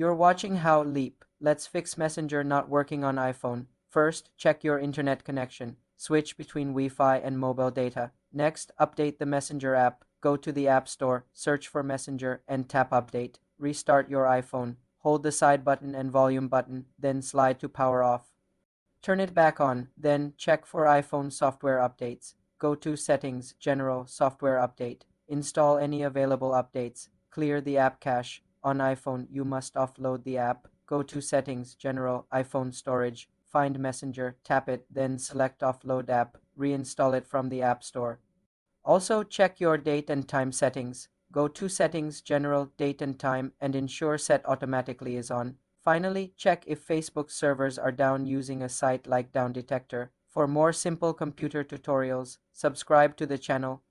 You're watching How Leap. Let's fix Messenger not working on iPhone. First, check your internet connection. Switch between Wi-Fi and mobile data. Next, update the Messenger app. Go to the App Store, search for Messenger, and tap Update. Restart your iPhone. Hold the side button and volume button, then slide to power off. Turn it back on, then check for iPhone software updates. Go to Settings, General, Software Update. Install any available updates. Clear the app cache. On iPhone, you must offload the app. Go to Settings, General, iPhone Storage. Find Messenger, tap it, then select Offload app. Reinstall it from the App Store. Also, check your date and time settings. Go to Settings, General, Date and Time, and ensure Set Automatically is on. Finally, check if Facebook servers are down using a site like Down Detector. For more simple computer tutorials, subscribe to the channel,